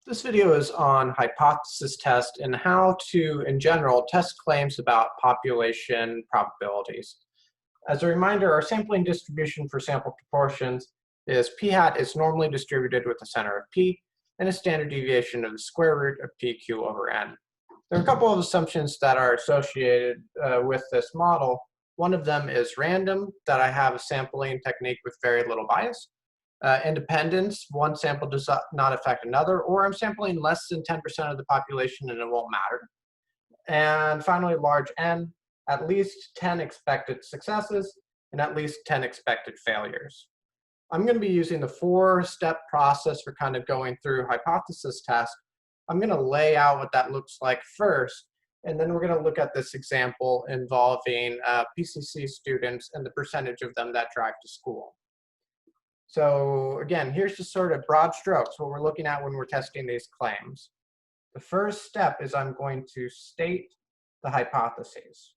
This video is on hypothesis test and how to, in general, test claims about population probabilities. As a reminder, our sampling distribution for sample proportions is p hat is normally distributed with a center of p and a standard deviation of the square root of pq over n. There are a couple of assumptions that are associated with this model. One of them is random, that I have a sampling technique with very little bias. Independence, one sample does not affect another, or I'm sampling less than 10% of the population and it won't matter. And finally, large N, at least 10 expected successes and at least 10 expected failures. I'm going to be using the 4-step process for kind of going through hypothesis test. I'm going to lay out what that looks like first, and then we're going to look at this example involving PCC students and the percentage of them that drive to school. So again, here's just sort of broad strokes, what we're looking at when we're testing these claims. The first step is I'm going to state the hypotheses.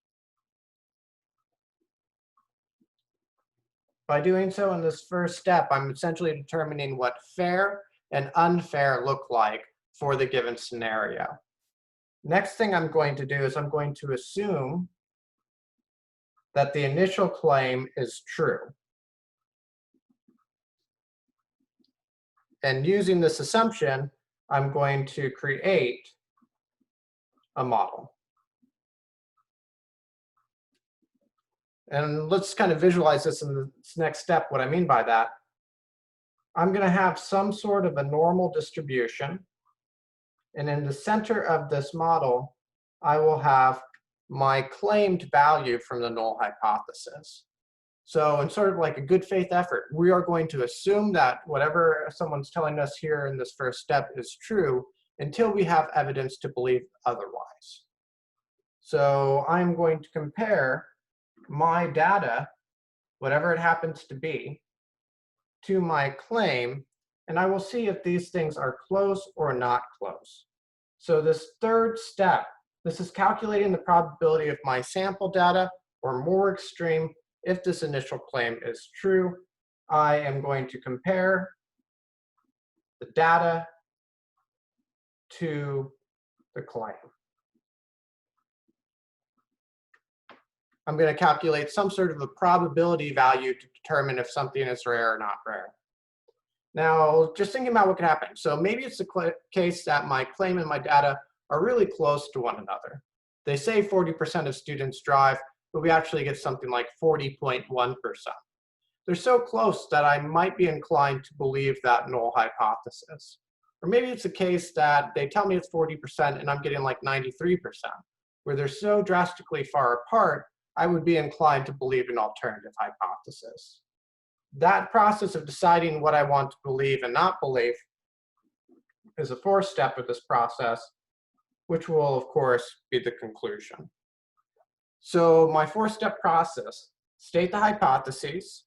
By doing so in this first step, I'm essentially determining what fair and unfair look like for the given scenario. Next thing I'm going to do is I'm going to assume that the initial claim is true. And using this assumption, I'm going to create a model. And let's kind of visualize this in this next step, what I mean by that. I'm going to have some sort of a normal distribution. And in the center of this model, I will have my claimed value from the null hypothesis. So in sort of like a good faith effort, we are going to assume that whatever someone's telling us here in this first step is true until we have evidence to believe otherwise. So I'm going to compare my data, whatever it happens to be, to my claim, and I will see if these things are close or not close. So this third step, this is calculating the probability of my sample data, or more extreme, if this initial claim is true, I am going to compare the data to the claim. I'm going to calculate some sort of a probability value to determine if something is rare or not rare. Now, just thinking about what could happen. So maybe it's the case that my claim and my data are really close to one another. They say 40% of students drive, but we actually get something like 40.1%. They're so close that I might be inclined to believe that null hypothesis. Or maybe it's a case that they tell me it's 40% and I'm getting like 93%, where they're so drastically far apart, I would be inclined to believe an alternative hypothesis. That process of deciding what I want to believe and not believe is the fourth step of this process, which will, of course, be the conclusion. So my 4-step process: state the hypotheses,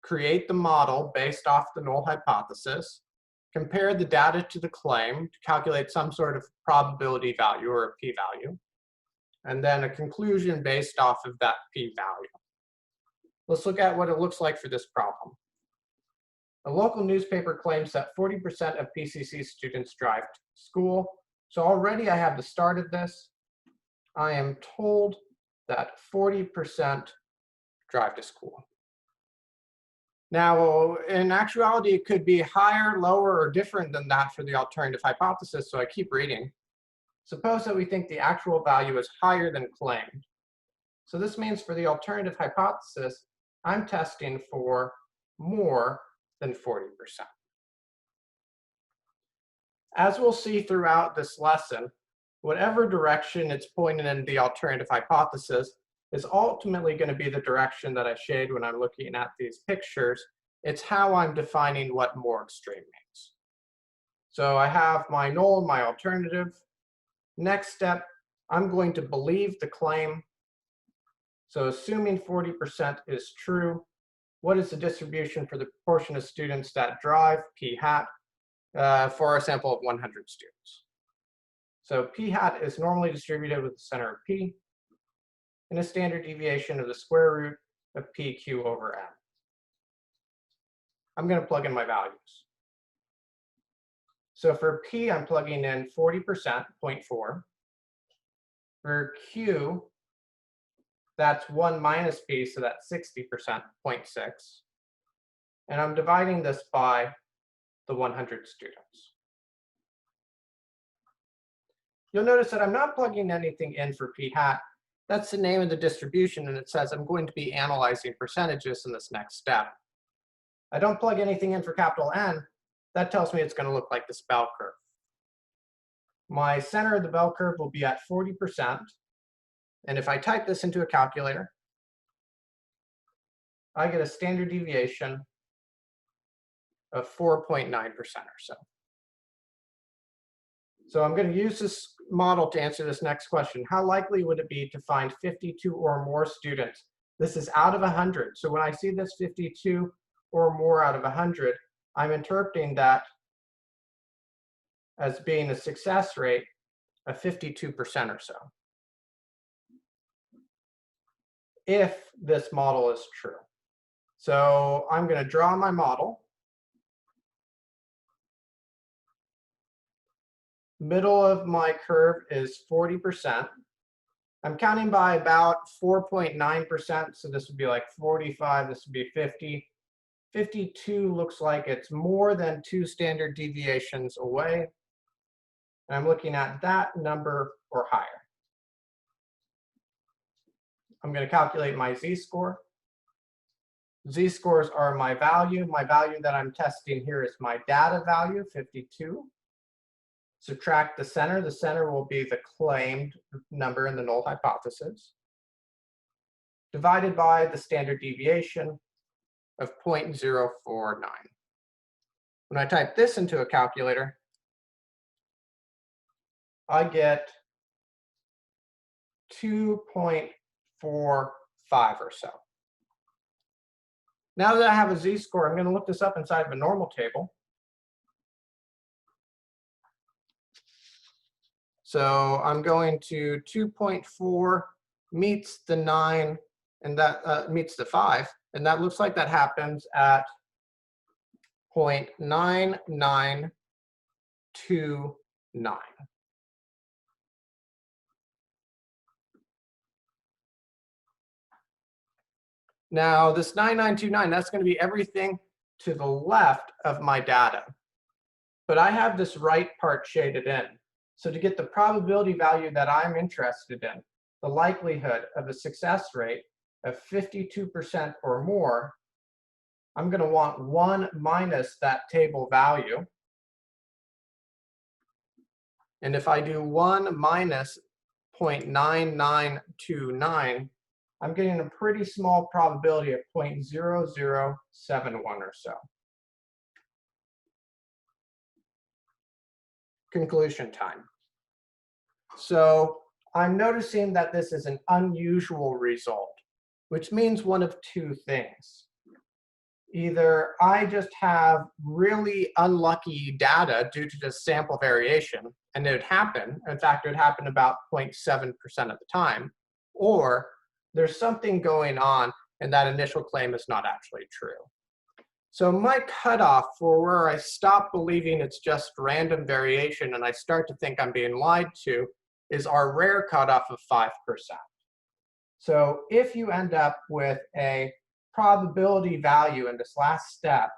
create the model based off the null hypothesis, compare the data to the claim to calculate some sort of probability value or a p-value, and then a conclusion based off of that p-value. Let's look at what it looks like for this problem. A local newspaper claims that 40% of PCC students drive to school. So already I have the start of this. I am told that 40% drive to school. Now, in actuality, it could be higher, lower, or different than that for the alternative hypothesis, so I keep reading. Suppose that we think the actual value is higher than claimed. So this means for the alternative hypothesis, I'm testing for more than 40%. As we'll see throughout this lesson, whatever direction it's pointing in the alternative hypothesis is ultimately going to be the direction that I shade when I'm looking at these pictures. It's how I'm defining what more extreme means. So I have my null and my alternative. Next step, I'm going to believe the claim. So assuming 40% is true, what is the distribution for the proportion of students that drive, p hat, for a sample of 100 students? So p hat is normally distributed with the center of p and a standard deviation of the square root of pq over n. I'm going to plug in my values. So for P, I'm plugging in 40%, 0.4. For Q, that's 1 minus P, so that's 60%, 0.6. And I'm dividing this by the 100 students. You'll notice that I'm not plugging anything in for P hat. That's the name of the distribution, and it says I'm going to be analyzing percentages in this next step. I don't plug anything in for capital N. That tells me it's going to look like this bell curve. My center of the bell curve will be at 40%. And if I type this into a calculator, I get a standard deviation of 4.9% or so. So I'm going to use this model to answer this next question. How likely would it be to find 52 or more students? This is out of 100. So when I see this 52 or more out of 100, I'm interpreting that as being a success rate of 52% or so, if this model is true. So I'm going to draw my model. Middle of my curve is 40%. I'm counting by about 4.9%, so this would be like 45, this would be 50. 52 looks like it's more than 2 standard deviations away. And I'm looking at that number or higher. I'm going to calculate my z-score. Z-scores are my value. My value that I'm testing here is my data value, 52. Subtract the center. The center will be the claimed number in the null hypothesis, divided by the standard deviation of 0.049. When I type this into a calculator, I get 2.45 or so. Now that I have a z-score, I'm going to look this up inside of a normal table. So I'm going to 2.4 meets the 9, and that meets the 5. And that looks like that happens at 0.9929. Now this 9929, that's going to be everything to the left of my data. But I have this right part shaded in. So to get the probability value that I'm interested in, the likelihood of a success rate of 52% or more, I'm going to want 1 minus that table value. And if I do 1 minus 0.9929, I'm getting a pretty small probability of 0.0071 or so. Conclusion time. So I'm noticing that this is an unusual result, which means one of two things. Either I just have really unlucky data due to just sample variation, and it would happen. In fact, it would happen about 0.7% of the time. Or there's something going on, and that initial claim is not actually true. So my cutoff for where I stop believing it's just random variation and I start to think I'm being lied to is our rare cutoff of 5%. So if you end up with a probability value in this last step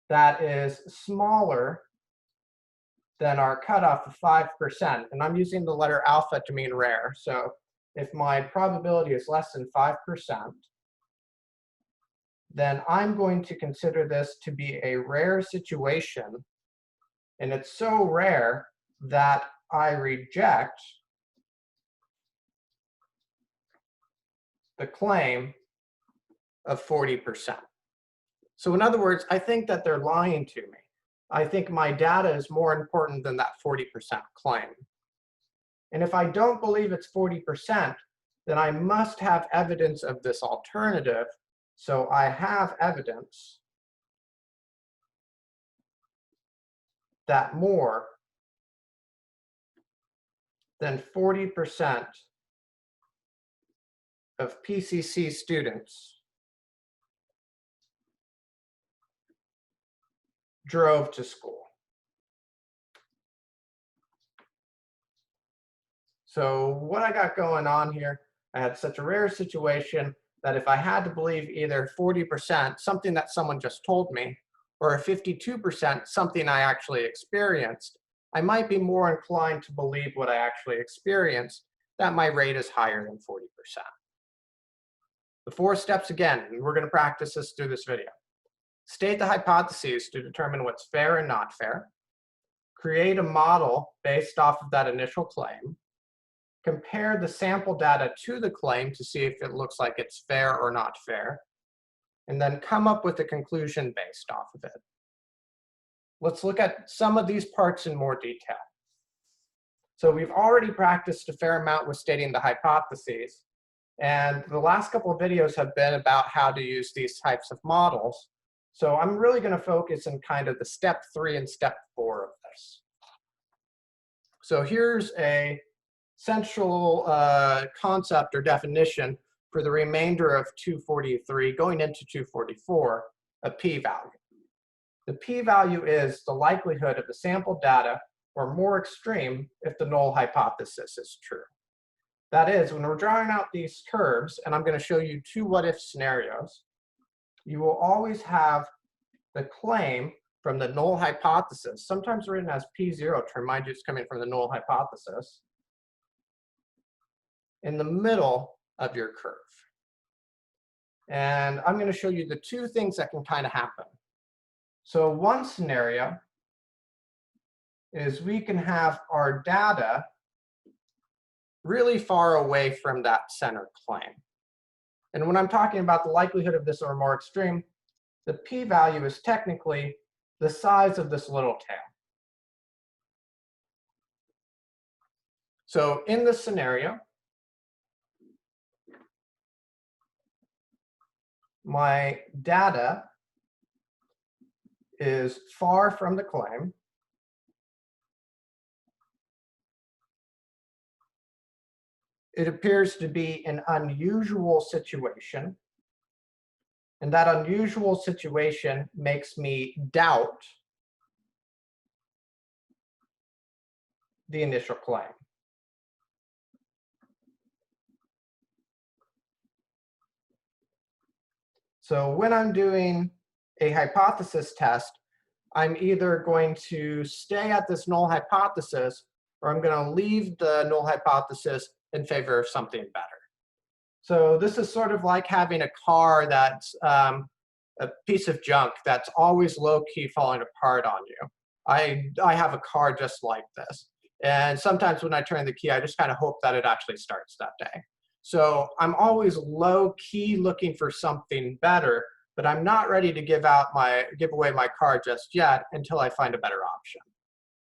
that is smaller than our cutoff of 5%, and I'm using the letter alpha to mean rare, so if my probability is less than 5%, then I'm going to consider this to be a rare situation, and it's so rare that I reject the claim of 40%. So in other words, I think that they're lying to me. I think my data is more important than that 40% claim. And if I don't believe it's 40%, then I must have evidence of this alternative. So I have evidence that more than 40% of PCC students drove to school. So what I got going on here, I had such a rare situation that if I had to believe either 40%, something that someone just told me, or a 52%, something I actually experienced, I might be more inclined to believe what I actually experienced, that my rate is higher than 40%. The 4 steps again, and we're going to practice this through this video. State the hypotheses to determine what's fair and not fair. Create a model based off of that initial claim. Compare the sample data to the claim to see if it looks like it's fair or not fair. And then come up with a conclusion based off of it. Let's look at some of these parts in more detail. So we've already practiced a fair amount with stating the hypotheses. And the last couple of videos have been about how to use these types of models. So I'm really going to focus on kind of the step 3 and step 4 of this. So here's a central concept or definition for the remainder of 243 going into 244, a p-value. The p-value is the likelihood of the sample data, or more extreme, if the null hypothesis is true. That is, when we're drawing out these curves, and I'm going to show you 2 what-if scenarios, you will always have the claim from the null hypothesis, sometimes written as P0 to remind you it's coming from the null hypothesis, in the middle of your curve. And I'm going to show you the 2 things that can kind of happen. So one scenario is we can have our data really far away from that center claim. And when I'm talking about the likelihood of this or more extreme, the p-value is technically the size of this little tail. So in this scenario, my data is far from the claim. It appears to be an unusual situation. And that unusual situation makes me doubt the initial claim. So when I'm doing a hypothesis test, I'm either going to stay at this null hypothesis, or I'm going to leave the null hypothesis in favor of something better. So this is sort of like having a car that's a piece of junk that's always low-key falling apart on you. I have a car just like this. And sometimes when I turn the key, I just kind of hope that it actually starts that day. So I'm always low-key looking for something better, but I'm not ready to give away my car just yet until I find a better option.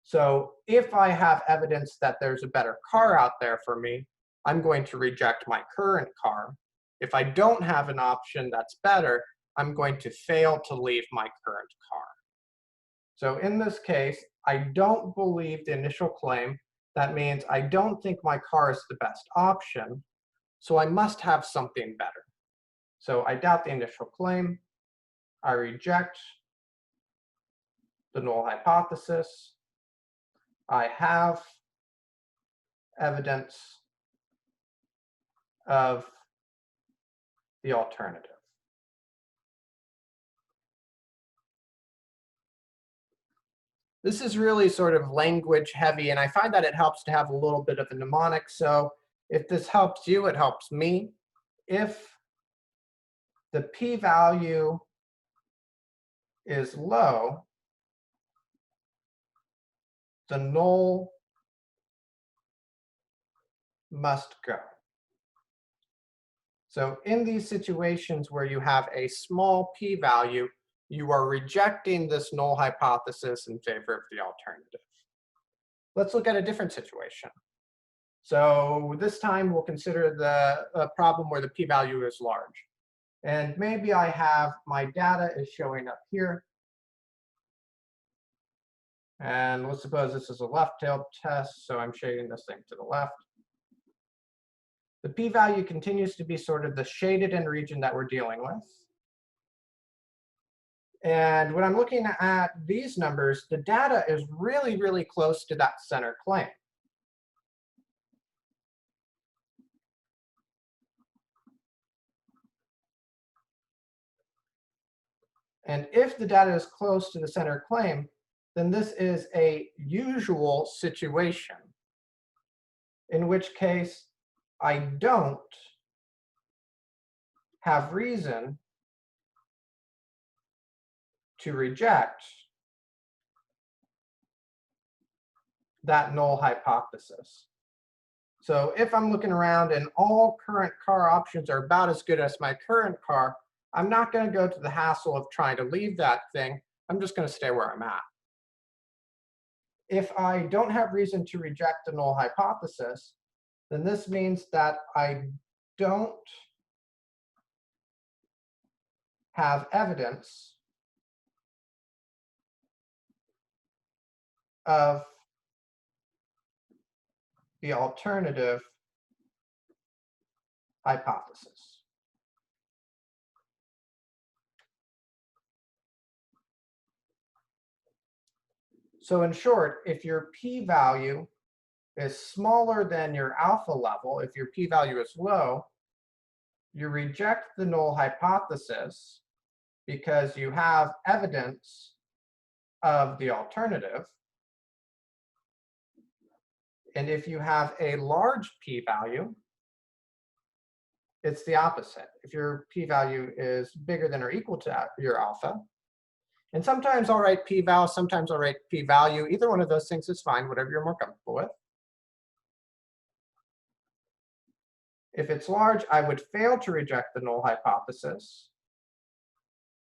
So if I have evidence that there's a better car out there for me, I'm going to reject my current car. If I don't have an option that's better, I'm going to fail to leave my current car. So in this case, I don't believe the initial claim. That means I don't think my car is the best option. So I must have something better. So I doubt the initial claim. I reject the null hypothesis. I have evidence of the alternative. This is really sort of language heavy, and I find that it helps to have a little bit of a mnemonic. So if this helps you, it helps me. If the p-value is low, the null must go. So in these situations where you have a small p-value, you are rejecting this null hypothesis in favor of the alternative. Let's look at a different situation. So this time we'll consider the problem where the p-value is large. And maybe I have my data is showing up here. And let's suppose this is a left-tailed test, so I'm shading this thing to the left. The p-value continues to be sort of the shaded in region that we're dealing with. And when I'm looking at these numbers, the data is really, really close to that center claim. And if the data is close to the center claim, then this is a usual situation, in which case I don't have reason to reject that null hypothesis. So if I'm looking around and all current car options are about as good as my current car, I'm not going to go to the hassle of trying to leave that thing. I'm just going to stay where I'm at. If I don't have reason to reject the null hypothesis, then this means that I don't have evidence of the alternative hypothesis. So in short, if your p-value is smaller than your alpha level, if your p-value is low, you reject the null hypothesis because you have evidence of the alternative. And if you have a large p-value, it's the opposite. If your p-value is bigger than or equal to your alpha, and sometimes I'll write p-val, sometimes I'll write p-value. Either one of those things is fine, whatever you're more comfortable with. If it's large, I would fail to reject the null hypothesis.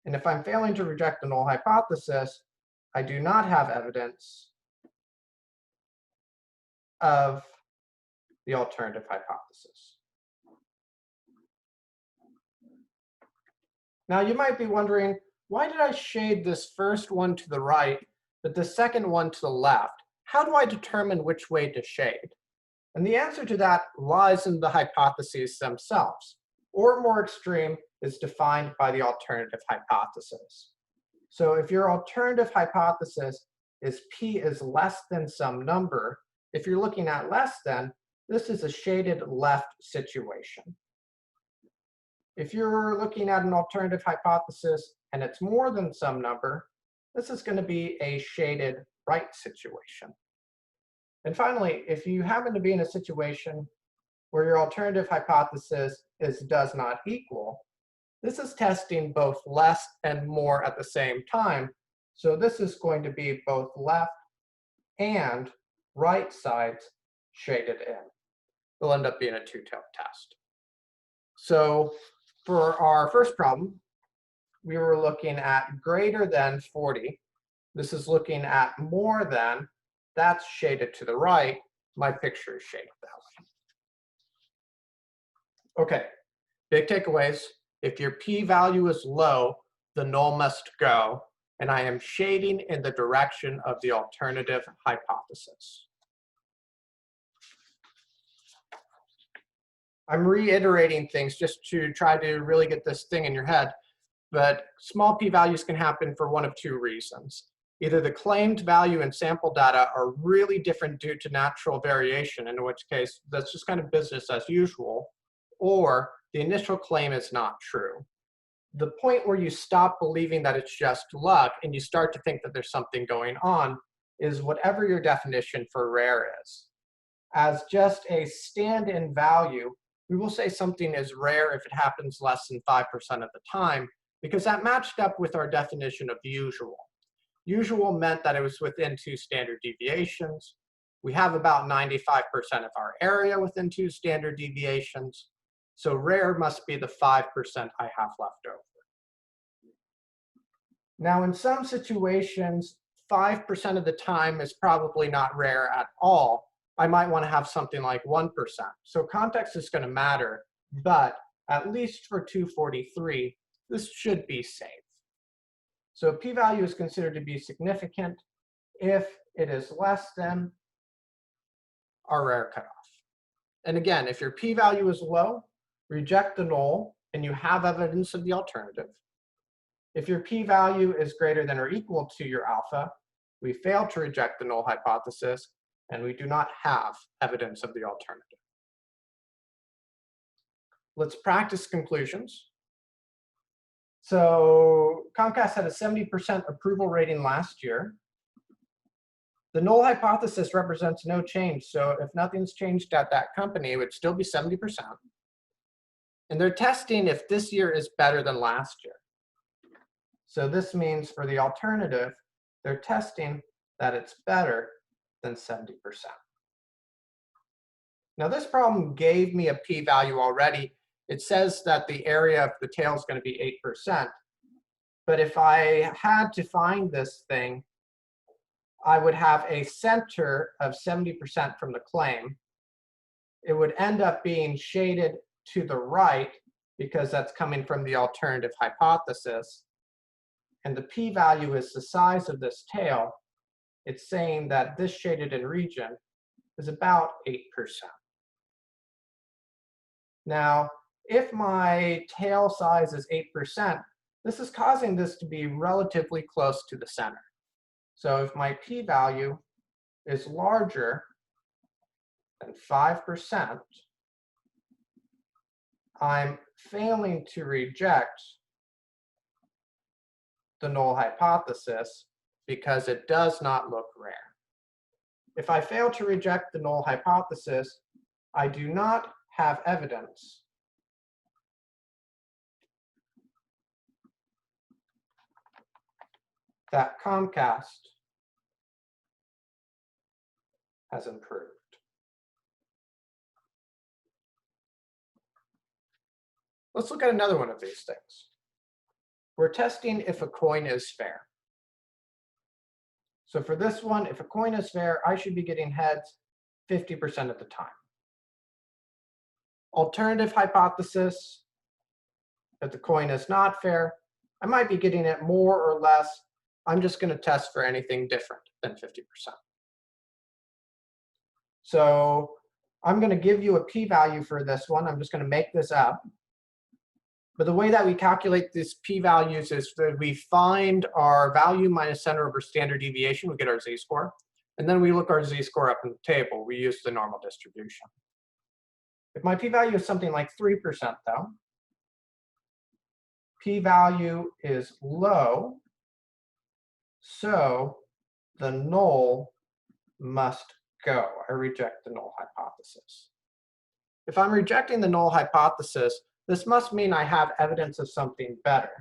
And if I'm failing to reject the null hypothesis, I do not have evidence of the alternative hypothesis. Now you might be wondering, why did I shade this first one to the right, but the second one to the left? How do I determine which way to shade? And the answer to that lies in the hypotheses themselves, or more extreme, is defined by the alternative hypothesis. So if your alternative hypothesis is p is less than some number, if you're looking at less than, this is a shaded left situation. If you're looking at an alternative hypothesis and it's more than some number, this is going to be a shaded right situation. And finally, if you happen to be in a situation where your alternative hypothesis does not equal, this is testing both less and more at the same time. So this is going to be both left and right sides shaded in. It'll end up being a two-tailed test. So for our first problem, we were looking at greater than 40. This is looking at more than. That's shaded to the right. My picture is shaded that way. Okay, big takeaways. If your p-value is low, the null must go, and I am shading in the direction of the alternative hypothesis. I'm reiterating things just to try to really get this thing in your head, but small p-values can happen for one of two reasons. Either the claimed value and sample data are really different due to natural variation, in which case that's just kind of business as usual, or the initial claim is not true. The point where you stop believing that it's just luck and you start to think that there's something going on is whatever your definition for rare is. As just a stand-in value, we will say something is rare if it happens less than 5% of the time, because that matched up with our definition of usual. Usual meant that it was within 2 standard deviations. We have about 95% of our area within 2 standard deviations. So rare must be the 5% I have left over. Now, in some situations, 5% of the time is probably not rare at all. I might want to have something like 1%. So context is going to matter, but at least for 243, this should be safe. So p-value is considered to be significant if it is less than our rare cutoff. And again, if your p-value is low, reject the null, and you have evidence of the alternative. If your p-value is greater than or equal to your alpha, we fail to reject the null hypothesis, and we do not have evidence of the alternative. Let's practice conclusions. So Comcast had a 70% approval rating last year. The null hypothesis represents no change. So if nothing's changed at that company, it would still be 70%. And they're testing if this year is better than last year. So this means for the alternative, they're testing that it's better than 70%. Now this problem gave me a p-value already. It says that the area of the tail is going to be 8%. But if I had to find this thing, I would have a center of 70% from the claim. It would end up being shaded to the right because that's coming from the alternative hypothesis. And the p-value is the size of this tail. It's saying that this shaded in region is about 8%. Now, if my tail size is 8%, this is causing this to be relatively close to the center. So if my p-value is larger than 5%, I'm failing to reject the null hypothesis because it does not look rare. If I fail to reject the null hypothesis, I do not have evidence that Comcast has improved. Let's look at another one of these things. We're testing if a coin is fair. So for this one, if a coin is fair, I should be getting heads 50% of the time. Alternative hypothesis, if the coin is not fair, I might be getting it more or less. I'm just going to test for anything different than 50%. So I'm going to give you a p-value for this one. I'm just going to make this up. But the way that we calculate these p-values is that we find our value minus center over standard deviation. We get our z-score. And then we look our z-score up in the table. We use the normal distribution. If my p-value is something like 3%, though, p-value is low, so the null must go. I reject the null hypothesis. If I'm rejecting the null hypothesis, this must mean I have evidence of something better.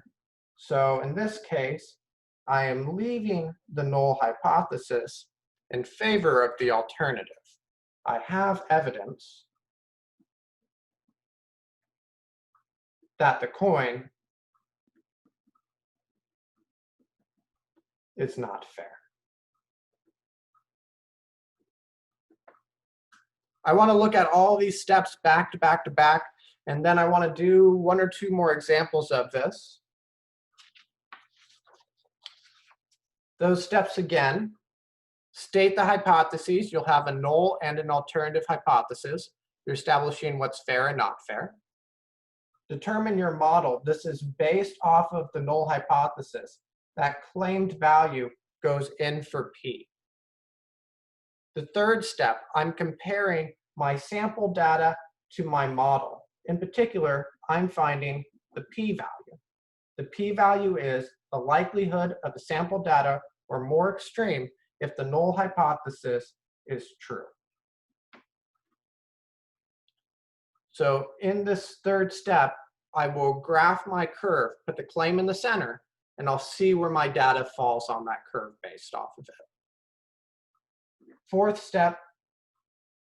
So in this case, I am leaving the null hypothesis in favor of the alternative. I have evidence that the coin is not fair. I want to look at all these steps back to back to back, and then I want to do one or two more examples of this. Those steps again, state the hypotheses. You'll have a null and an alternative hypothesis. You're establishing what's fair and not fair. Determine your model. This is based off of the null hypothesis. That claimed value goes in for P. The third step, I'm comparing my sample data to my model. In particular, I'm finding the p-value. The p-value is the likelihood of the sample data or more extreme if the null hypothesis is true. So in this third step, I will graph my curve, put the claim in the center, and I'll see where my data falls on that curve based off of it. Fourth step,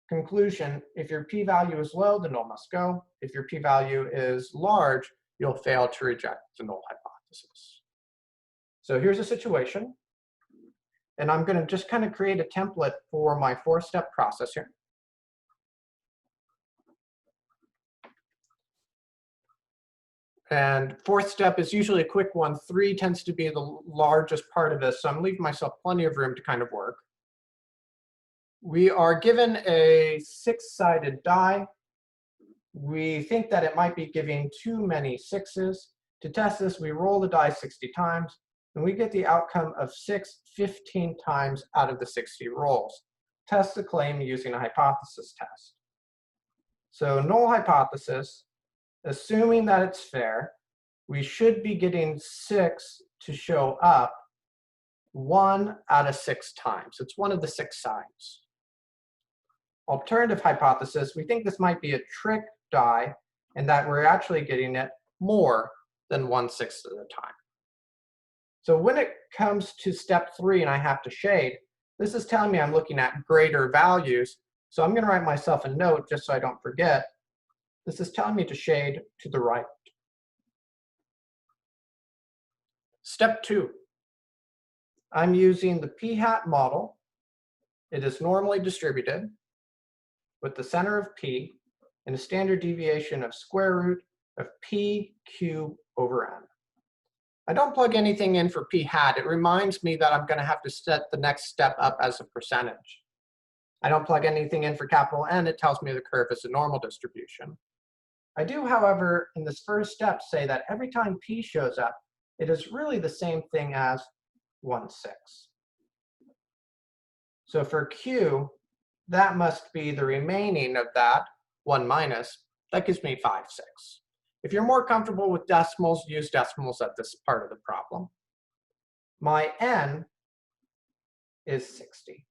conclusion. If your p-value is low, the null must go. If your p-value is large, you'll fail to reject the null hypothesis. So here's a situation. And I'm going to just kind of create a template for my four-step process here. And fourth step is usually a quick one. 3 tends to be the largest part of this, so I'm leaving myself plenty of room to kind of work. We are given a 6-sided die. We think that it might be giving too many 6s. To test this, we roll the die 60 times, and we get the outcome of 6 15 times out of the 60 rolls. Test the claim using a hypothesis test. So null hypothesis, assuming that it's fair, we should be getting 6 to show up 1 out of 6 times. It's one of the 6 signs. Alternative hypothesis, we think this might be a trick die and that we're actually getting it more than 1/6 of the time. So when it comes to step 3 and I have to shade, this is telling me I'm looking at greater values. So I'm going to write myself a note just so I don't forget. This is telling me to shade to the right. Step 2. I'm using the p-hat model. It is normally distributed with the center of p and a standard deviation of square root of p cubed over n. I don't plug anything in for p-hat. It reminds me that I'm going to have to set the next step up as a percentage. I don't plug anything in for capital N. It tells me the curve is a normal distribution. I do, however, in this first step say that every time p shows up, it is really the same thing as 1/6. So for q, that must be the remaining of that 1 minus. That gives me 5/6. If you're more comfortable with decimals, use decimals at this part of the problem. My n is 60.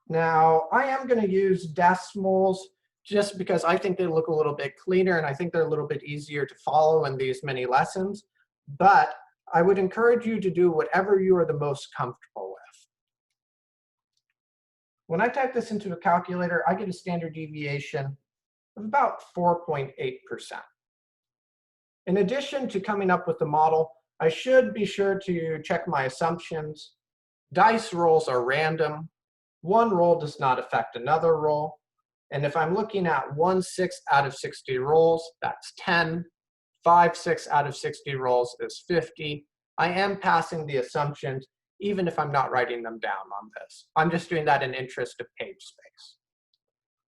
Now, I am going to use decimals just because I think they look a little bit cleaner and I think they're a little bit easier to follow in these mini lessons. But I would encourage you to do whatever you are the most comfortable with. When I type this into a calculator, I get a standard deviation of about 4.8%. In addition to coming up with the model, I should be sure to check my assumptions. Dice rolls are random. One roll does not affect another roll. And if I'm looking at 1/6 out of 60 rolls, that's 10. 5/6 out of 60 rolls is 50. I am passing the assumptions, even if I'm not writing them down on this. I'm just doing that in interest of page space.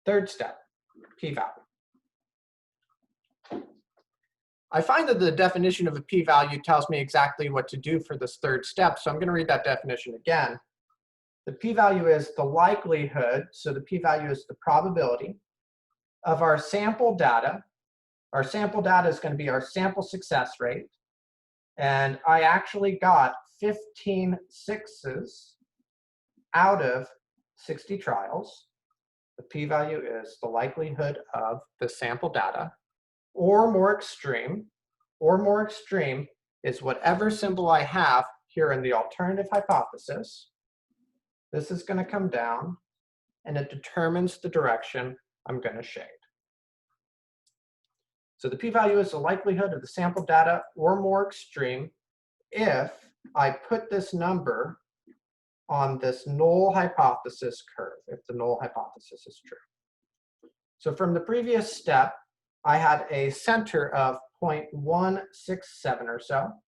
Third step, p-value. I find that the definition of a p-value tells me exactly what to do for this third step, so I'm going to read that definition again. The p-value is the likelihood, so the p-value is the probability, of our sample data. Our sample data is going to be our sample success rate. And I actually got 15 6s out of 60 trials. The p-value is the likelihood of the sample data. Or more extreme is whatever symbol I have here in the alternative hypothesis. This is going to come down, and it determines the direction I'm going to shade. So the p-value is the likelihood of the sample data or more extreme if I put this number on this null hypothesis curve, if the null hypothesis is true. So from the previous step, I had a center of 0.167 or so,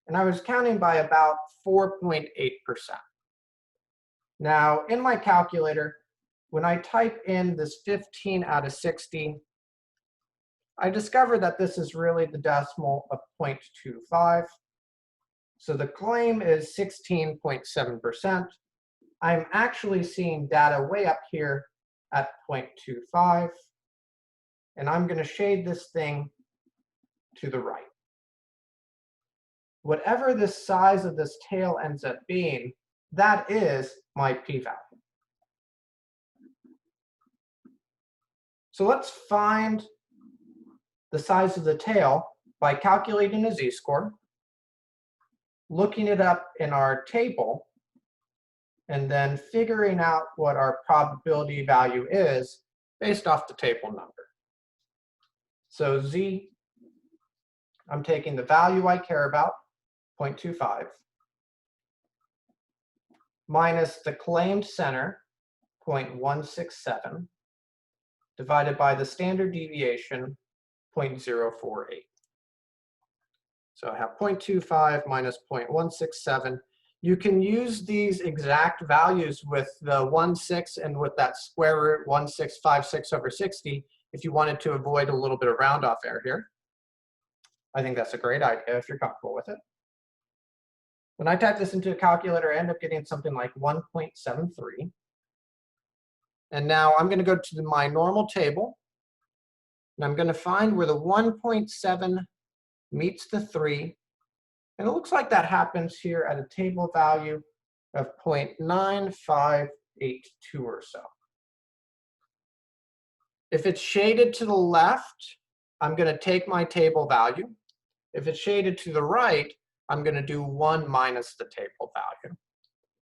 and I was counting by about 4.8%. Now, in my calculator, when I type in this 15 out of 60, I discover that this is really the decimal of 0.25. So the claim is 16.7%. I'm actually seeing data way up here at 0.25. And I'm going to shade this thing to the right. Whatever the size of this tail ends up being, that is my p-value. So let's find the size of the tail by calculating a z-score, looking it up in our table, and then figuring out what our probability value is based off the table number. So z, I'm taking the value I care about, 0.25, minus the claimed center, 0.167, divided by the standard deviation, 0.048. So I have 0.25 minus 0.167. You can use these exact values with the 1/6 and with that square root 1656 over 60 if you wanted to avoid a little bit of round off error here. I think that's a great idea if you're comfortable with it. When I type this into a calculator, I end up getting something like 1.73. And now I'm going to go to my normal table. And I'm going to find where the 1.7 meets the 3. And it looks like that happens here at a table value of 0.9582 or so. If it's shaded to the left, I'm going to take my table value. If it's shaded to the right, I'm going to do 1 minus the table value.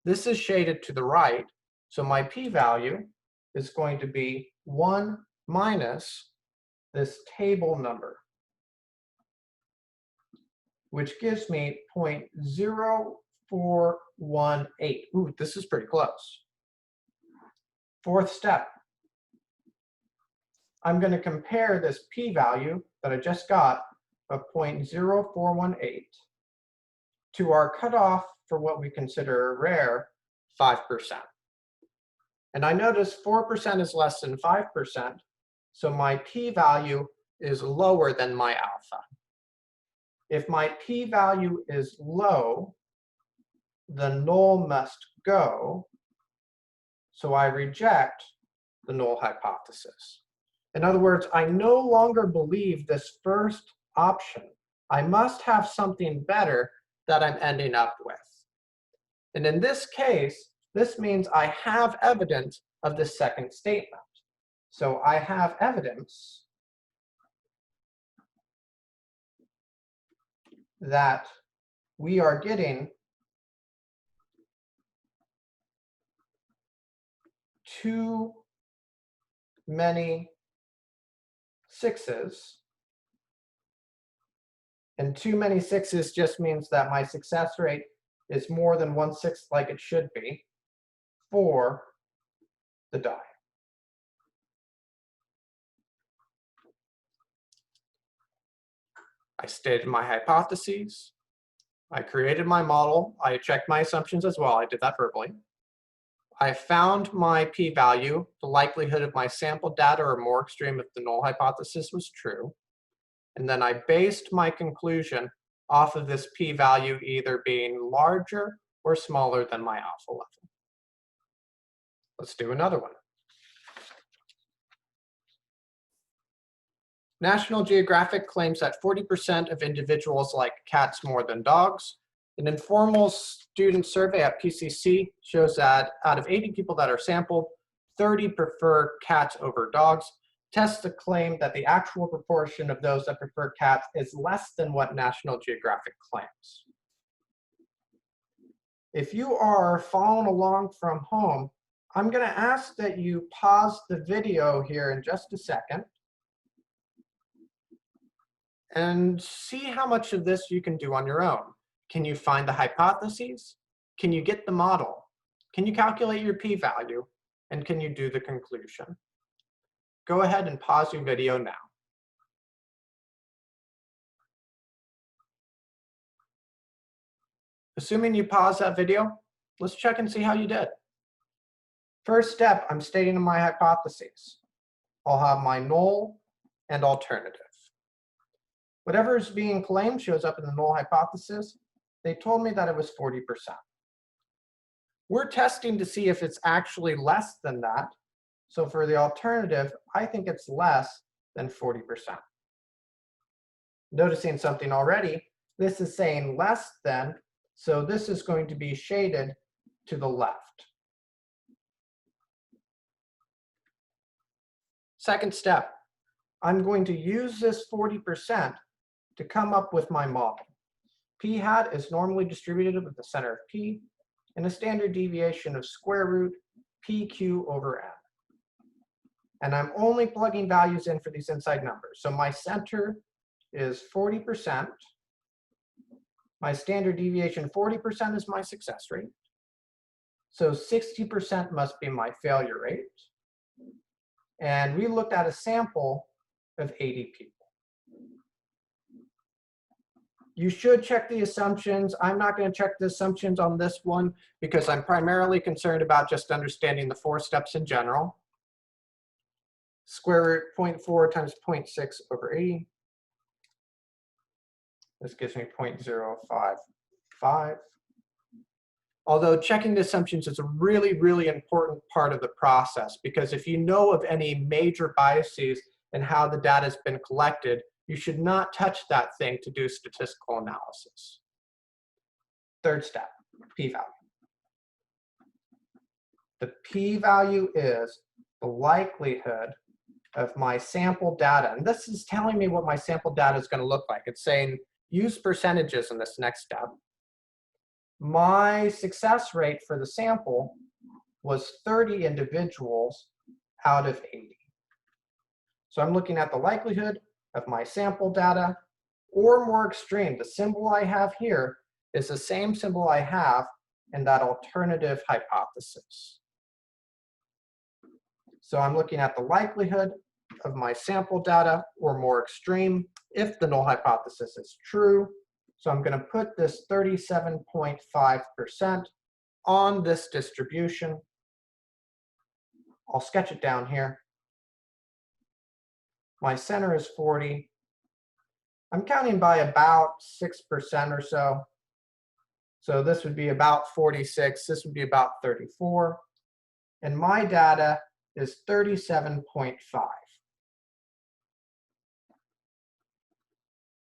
This is shaded to the right, so my p-value is going to be 1 minus this table number, which gives me 0.0418. Ooh, this is pretty close. Fourth step. I'm going to compare this p-value that I just got of 0.0418 to our cutoff for what we consider rare, 5%. And I notice 4% is less than 5%, so my p-value is lower than my alpha. If my p-value is low, the null must go, so I reject the null hypothesis. In other words, I no longer believe this first option. I must have something better that I'm ending up with. And in this case, this means I have evidence of the second statement. So I have evidence that we are getting too many 6s. And too many 6s just means that my success rate is more than 1/6 like it should be for the die. I stated my hypotheses. I created my model. I checked my assumptions as well. I did that verbally. I found my p-value, the likelihood of my sample data or more extreme if the null hypothesis was true. And then I based my conclusion off of this p-value either being larger or smaller than my alpha level. Let's do another one. National Geographic claims that 40% of individuals like cats more than dogs. An informal student survey at PCC shows that out of 80 people that are sampled, 30 prefer cats over dogs. Tests the claim that the actual proportion of those that prefer cats is less than what National Geographic claims. If you are following along from home, I'm going to ask that you pause the video here in just a second and see how much of this you can do on your own. Can you find the hypotheses? Can you get the model? Can you calculate your p-value? And can you do the conclusion? Go ahead and pause your video now. Assuming you pause that video, let's check and see how you did. First step, I'm stating my hypotheses. I'll have my null and alternative. Whatever is being claimed shows up in the null hypothesis. They told me that it was 40%. We're testing to see if it's actually less than that. So for the alternative, I think it's less than 40%. Noticing something already, this is saying less than, so this is going to be shaded to the left. Second step, I'm going to use this 40% to come up with my model. P hat is normally distributed with the center of P and a standard deviation of square root PQ over N. And I'm only plugging values in for these inside numbers. So my center is 40%. My standard deviation, 40% is my success rate. So 60% must be my failure rate. And we looked at a sample of 80 people. You should check the assumptions. I'm not going to check the assumptions on this one because I'm primarily concerned about just understanding the 4 steps in general. Square root 0.4 times 0.6 over 80. This gives me 0.055. Although checking the assumptions is a really, really important part of the process, because if you know of any major biases and how the data has been collected, you should not touch that thing to do statistical analysis. Third step, p-value. The p-value is the likelihood of my sample data. And this is telling me what my sample data is going to look like. It's saying use percentages in this next step. My success rate for the sample was 30 individuals out of 80. So I'm looking at the likelihood of my sample data, or more extreme, the symbol I have here is the same symbol I have in that alternative hypothesis. So I'm looking at the likelihood of my sample data, or more extreme, if the null hypothesis is true. So I'm going to put this 37.5% on this distribution. I'll sketch it down here. My center is 40. I'm counting by about 6% or so. So this would be about 46. This would be about 34. And my data is 37.5.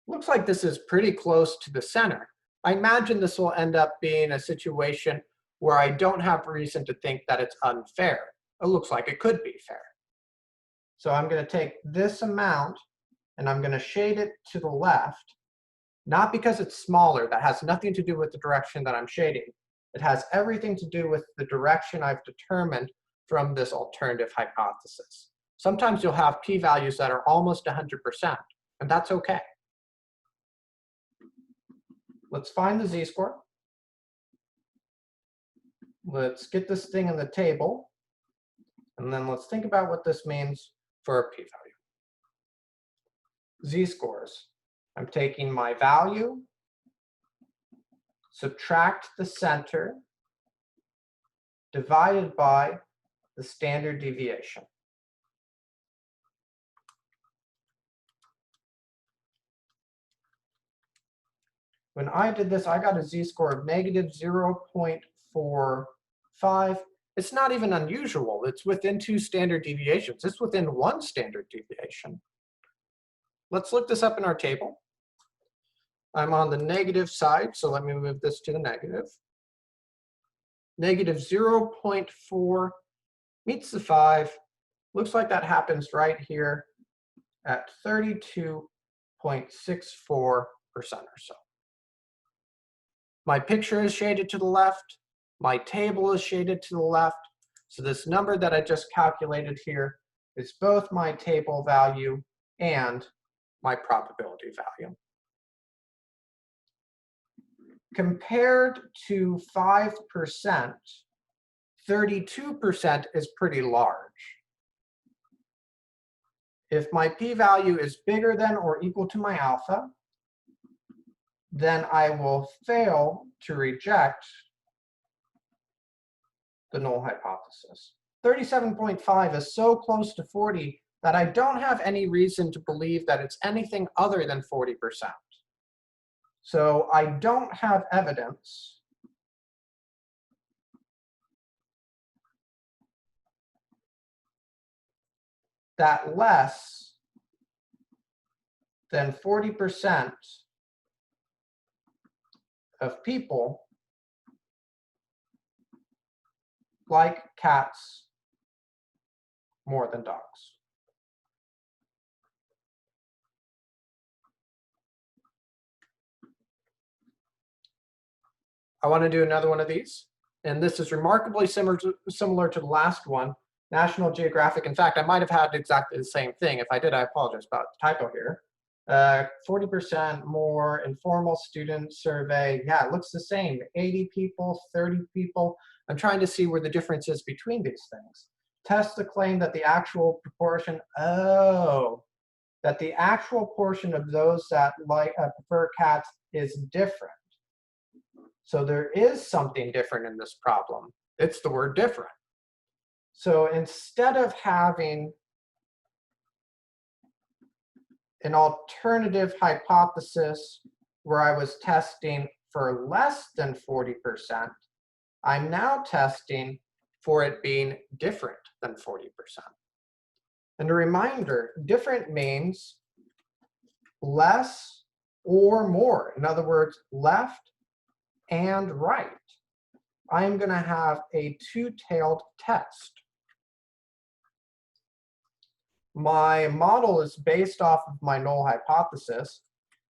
Looks like this is pretty close to the center. I imagine this will end up being a situation where I don't have reason to think that it's unfair. It looks like it could be fair. So I'm going to take this amount and I'm going to shade it to the left, not because it's smaller. That has nothing to do with the direction that I'm shading. It has everything to do with the direction I've determined from this alternative hypothesis. Sometimes you'll have p-values that are almost 100%, and that's okay. Let's find the z-score. Let's get this thing in the table, and then let's think about what this means for a p-value. Z-scores. I'm taking my value, subtract the center, divided by the standard deviation. When I did this, I got a z-score of negative 0.45. It's not even unusual. It's within 2 standard deviations. It's within 1 standard deviation. Let's look this up in our table. I'm on the negative side, so let me move this to the negative. Negative 0.4 meets the 5. Looks like that happens right here at 32.64% or so. My picture is shaded to the left. My table is shaded to the left. So this number that I just calculated here is both my table value and my probability value. Compared to 5%, 32% is pretty large. If my p-value is bigger than or equal to my alpha, then I will fail to reject the null hypothesis. 37.5 is so close to 40 that I don't have any reason to believe that it's anything other than 40%. So I don't have evidence that less than 40% of people like cats more than dogs. I want to do another one of these, and this is remarkably similar to the last one, National Geographic. In fact, I might have had exactly the same thing. If I did, I apologize about the typo here. 40% more informal student survey. Yeah, it looks the same. 80 people, 30 people. I'm trying to see where the difference is between these things. Test the claim that the actual proportion, that the actual portion of those that prefer cats is different. So there is something different in this problem. It's the word different. So instead of having an alternative hypothesis where I was testing for less than 40%, I'm now testing for it being different than 40%. And a reminder, different means less or more. In other words, left and right. I am going to have a two-tailed test. My model is based off of my null hypothesis.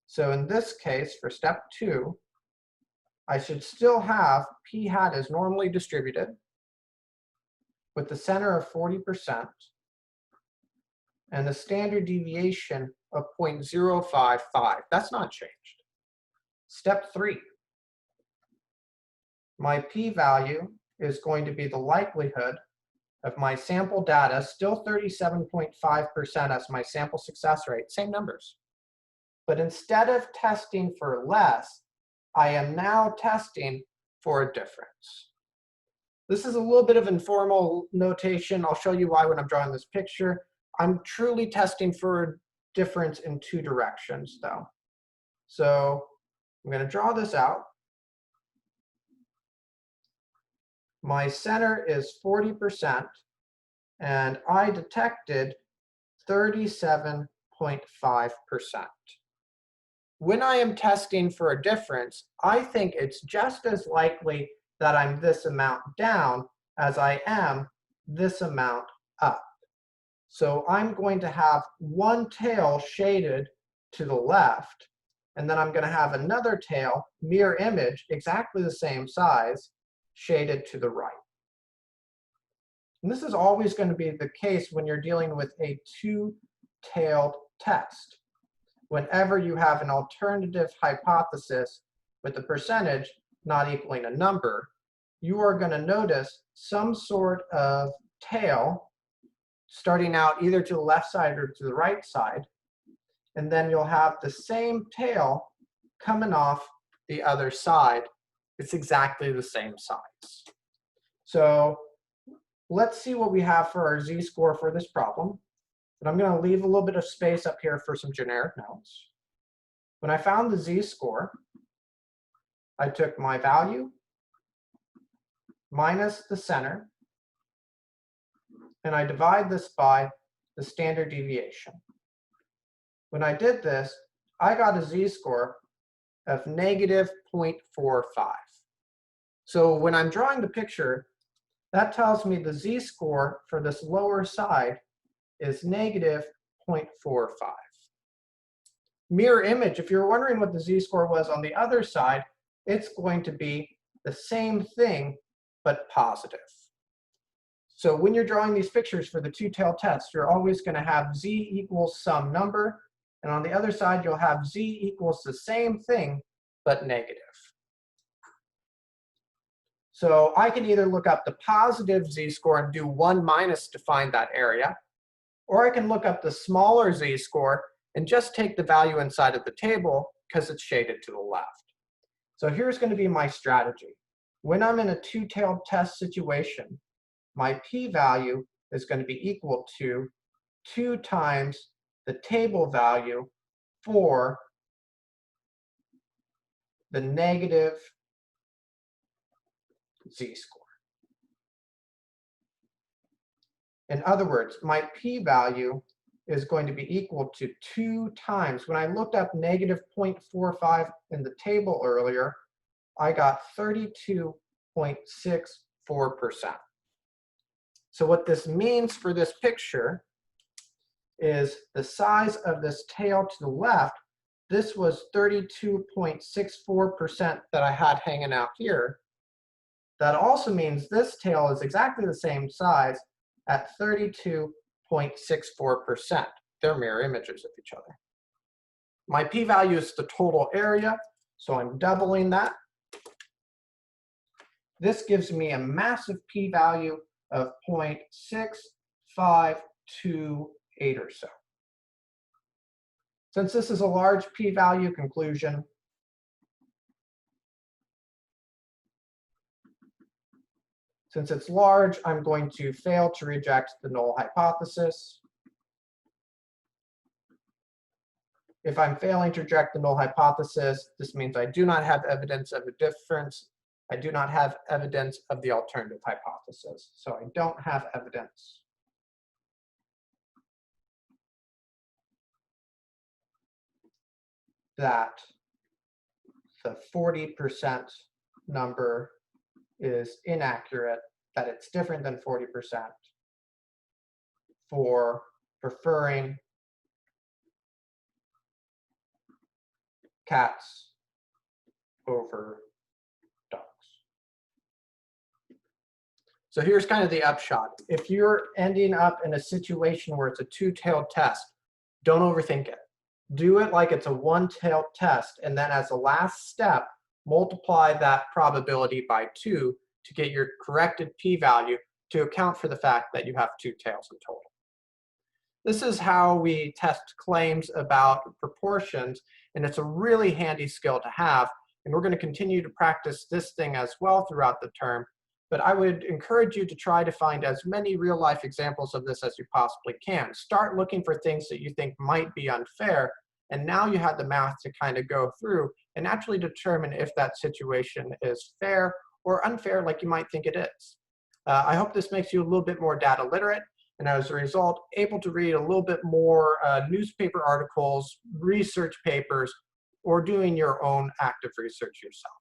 So in this case, for step 2, I should still have p hat is normally distributed with the center of 40% and the standard deviation of 0.055. That's not changed. Step 3, my p-value is going to be the likelihood of my sample data, still 37.5% as my sample success rate, same numbers. But instead of testing for less, I am now testing for a difference. This is a little bit of informal notation. I'll show you why when I'm drawing this picture. I'm truly testing for a difference in two directions, though. So I'm going to draw this out. My center is 40%, and I detected 37.5%. When I am testing for a difference, I think it's just as likely that I'm this amount down as I am this amount up. So I'm going to have one tail shaded to the left, and then I'm going to have another tail, mirror image, exactly the same size, shaded to the right. And this is always going to be the case when you're dealing with a two-tailed test. Whenever you have an alternative hypothesis with a percentage not equaling a number, you are going to notice some sort of tail starting out either to the left side or to the right side, and then you'll have the same tail coming off the other side. It's exactly the same size. So let's see what we have for our z-score for this problem. But I'm going to leave a little bit of space up here for some generic notes. When I found the z-score, I took my value minus the center, and I divide this by the standard deviation. When I did this, I got a z-score of negative 0.45. So when I'm drawing the picture, that tells me the z-score for this lower side is negative 0.45. Mirror image, if you're wondering what the z-score was on the other side, it's going to be the same thing, but positive. So when you're drawing these pictures for the two-tailed test, you're always going to have z equals some number, and on the other side, you'll have z equals the same thing, but negative. So I can either look up the positive z-score and do 1 minus to find that area, or I can look up the smaller z-score and just take the value inside of the table because it's shaded to the left. So here's going to be my strategy. When I'm in a two-tailed test situation, my p-value is going to be equal to 2 times the table value for the negative z-score. In other words, my p-value is going to be equal to 2 times. When I looked up negative 0.45 in the table earlier, I got 32.64%. So what this means for this picture is the size of this tail to the left, this was 32.64% that I had hanging out here. That also means this tail is exactly the same size at 32.64%. They're mirror images of each other. My p-value is the total area, so I'm doubling that. This gives me a massive p-value of 0.6528 or so. Since this is a large p-value conclusion, since it's large, I'm going to fail to reject the null hypothesis. If I'm failing to reject the null hypothesis, this means I do not have evidence of a difference. I do not have evidence of the alternative hypothesis. So I don't have evidence. that the 40% number is inaccurate, that it's different than 40% for preferring cats over dogs. So here's kind of the upshot. If you're ending up in a situation where it's a two-tailed test, don't overthink it. Do it like it's a one-tailed test, and then as a last step, multiply that probability by 2 to get your corrected p-value to account for the fact that you have two tails in total. This is how we test claims about proportions, and it's a really handy skill to have, and we're going to continue to practice this thing as well throughout the term. But I would encourage you to try to find as many real-life examples of this as you possibly can. Start looking for things that you think might be unfair, and now you have the math to kind of go through and actually determine if that situation is fair or unfair like you might think it is. I hope this makes you a little bit more data literate, and as a result, able to read a little bit more newspaper articles, research papers, or doing your own active research yourself.